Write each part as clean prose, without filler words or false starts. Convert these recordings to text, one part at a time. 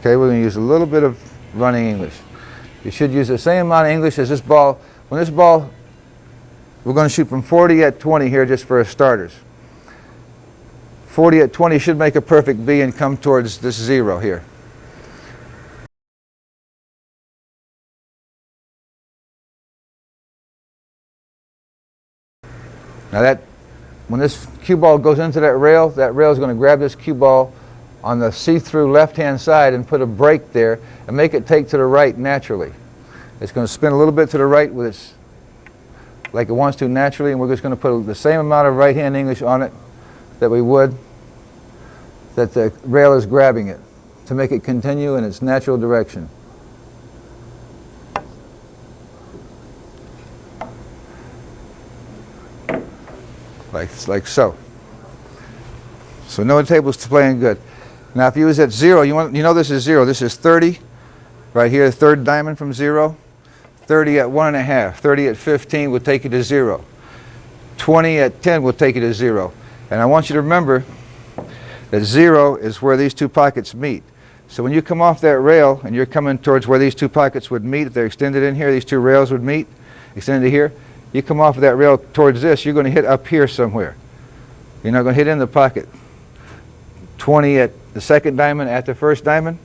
Okay, we're going to use a little bit of running English. You should use the same amount of English as this ball. When this ball, we're going to shoot from 40 at 20 here just for starters. 40 at 20 should make a perfect B and come towards this 0 here. Now when this cue ball goes into that rail is going to grab this cue ball on the see-through left-hand side and put a brake there and make it take to the right naturally. It's going to spin a little bit to the right with its, like it wants to naturally, and we're just going to put the same amount of right-hand English on it that we would that the rail is grabbing it to make it continue in its natural direction. Like so. So no table's playing good. Now if you was at 0, you know this is 0. This is 30, right here, the third diamond from 0. 30 at 1.5. 30 at 15 will take you to 0. 20 at 10 will take you to 0. And I want you to remember that 0 is where these two pockets meet. So when you come off that rail and you're coming towards where these two pockets would meet, if they're extended in here, these two rails would meet, extended to here, you come off of that rail towards this, you're going to hit up here somewhere. You're not going to hit in the pocket. 20 at the second diamond at the first diamond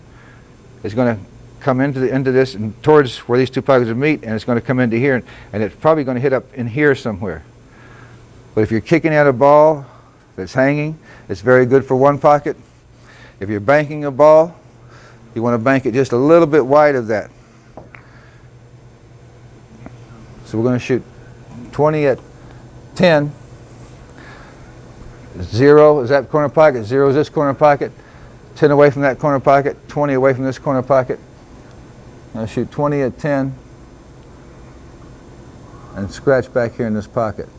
is going to come into this and towards where these two pockets would meet, and it's going to come into here, and it's probably going to hit up in here somewhere. But if you're kicking at a ball that's hanging, it's very good for one pocket. If you're banking a ball, you want to bank it just a little bit wide of that. So we're going to shoot 20 at 10. 0 is that corner pocket, 0 is this corner pocket, 10 away from that corner pocket, 20 away from this corner pocket. I'll shoot 20 at 10 and scratch back here in this pocket.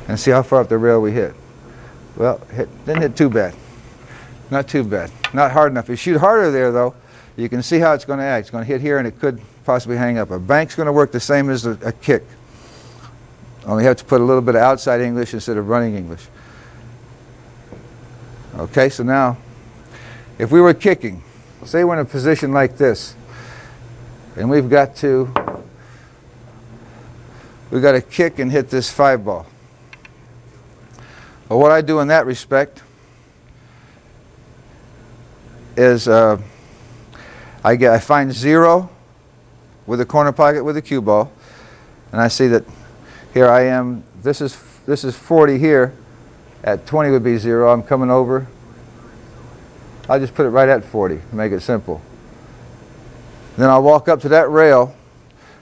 And see how far up the rail we hit. Well, didn't hit too bad. Not too bad. Not hard enough. If you shoot harder there, though, you can see how it's going to act. It's going to hit here, and it could possibly hang up. A bank's going to work the same as a kick. Only have to put a little bit of outside English instead of running English. Okay, so now, if we were kicking, say we're in a position like this, and we've got to kick and hit this 5 ball. Well, what I do in that respect is I find 0 with a corner pocket with a cue ball, and I see that here I am. This is 40 here. At 20 would be 0. I'm coming over. I'll just put it right at 40 to make it simple. Then I'll walk up to that rail,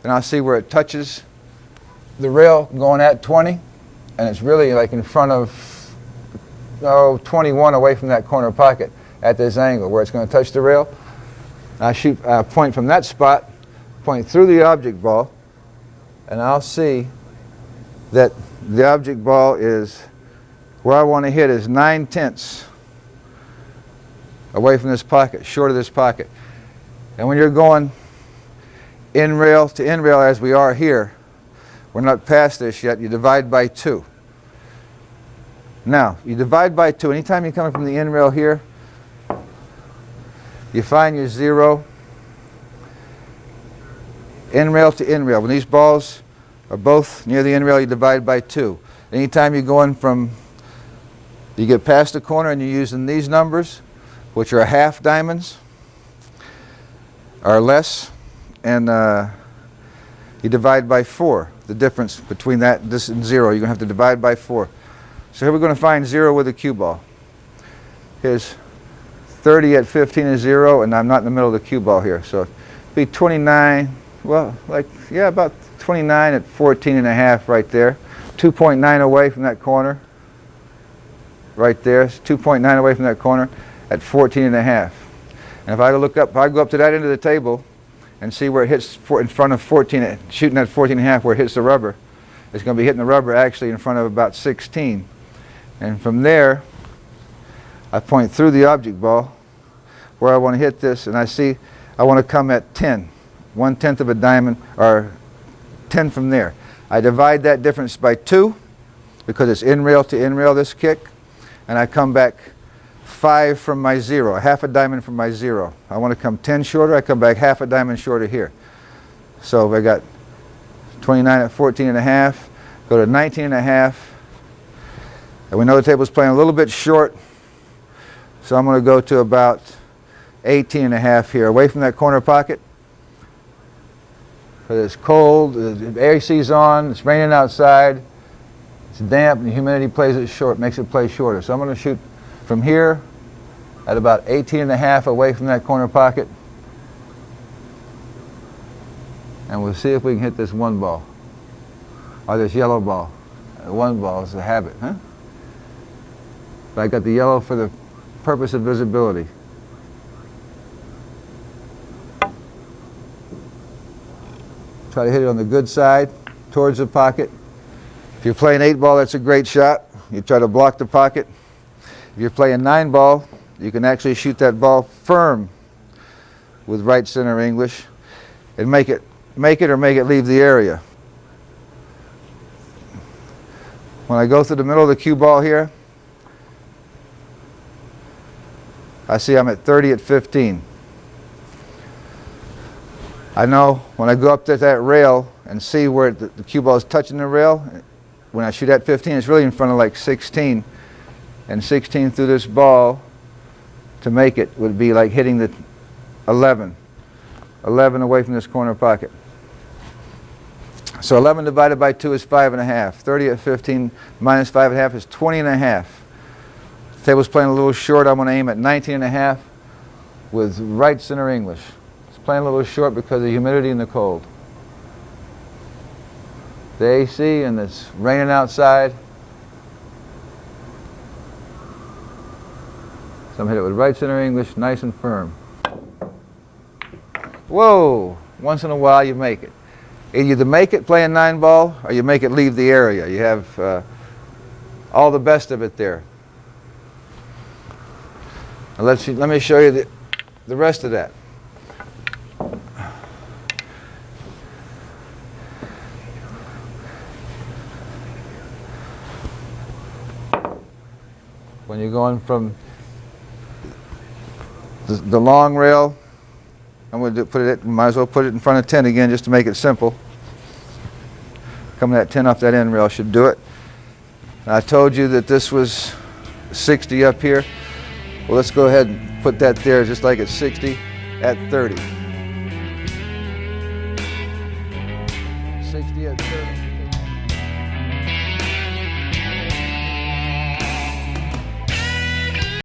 and I'll see where it touches the rail going at 20, and it's really like in front of 21 away from that corner pocket at this angle where it's going to touch the rail. I point from that spot, point through the object ball, and I'll see that the object ball is where I want to hit is 9/10 away from this pocket, short of this pocket. And when you're going in rail to in rail as we are here, we're not past this yet, you divide by 2. Now, you divide by 2. Anytime you're coming from the in rail here, you find your 0 in rail to in rail. When these balls are both near the in rail, you divide by 2. Anytime you're going from, you get past the corner and you're using these numbers, which are half diamonds, or less, and you divide by 4. The difference between this and 0, you're going to have to divide by 4. So here we're going to find 0 with a cue ball. Here's 30 at 15 is 0, and I'm not in the middle of the cue ball here. So it'd be 29, well, about 29 at 14.5 right there. 2.9 away from that corner. Right there, it's 2.9 away from that corner at 14.5. And if I look up, if I go up to that end of the table and see where it hits in front of 14, shooting at 14.5 where it hits the rubber, it's going to be hitting the rubber actually in front of about 16. And from there, I point through the object ball where I want to hit this, and I see I want to come at 10, 1/10 of a diamond, or 10 from there. I divide that difference by 2 because it's in rail to in rail, this kick, and I come back 5 from my 0, a half a diamond from my 0. I want to come 10 shorter, I come back half a diamond shorter here. So if I got 29 at 14 and a half, go to 19 and a half. And we know the table's playing a little bit short, so I'm going to go to about 18 and a half here, away from that corner pocket. Because it's cold, the AC's on, it's raining outside, it's damp, and the humidity plays it short, makes it play shorter. So I'm going to shoot from here at about 18 and a half away from that corner pocket. And we'll see if we can hit this one ball, or this yellow ball. One ball is a habit, huh? But I got the yellow for the purpose of visibility. Try to hit it on the good side, towards the pocket. If you're playing 8 ball, that's a great shot. You try to block the pocket. If you're playing 9 ball, you can actually shoot that ball firm with right center English and make it leave the area. When I go through the middle of the cue ball here, I see I'm at 30 at 15. I know when I go up to that rail and see where the cue ball is touching the rail, when I shoot at 15, it's really in front of like 16. And 16 through this ball to make it would be like hitting the 11. 11 away from this corner pocket. So 11 divided by 2 is 5 and a half. 30 at 15 minus 5 and a half is 20 and a half. The table's playing a little short. I'm going to aim at 19 and a half with right center English. It's playing a little short because of the humidity and the cold. The AC and it's raining outside. So I'm going to hit it with right center English, nice and firm. Whoa! Once in a while you make it. You either make it playing 9 ball or you make it leave the area. You have all the best of it there. Now let me show you the rest of that. When you're going from the long rail, I'm going to might as well put it in front of 10 again just to make it simple. Coming at 10 off that end rail should do it. And I told you that this was 60 up here. Well, let's go ahead and put that there just like it's 60 at 30. 60 at 30.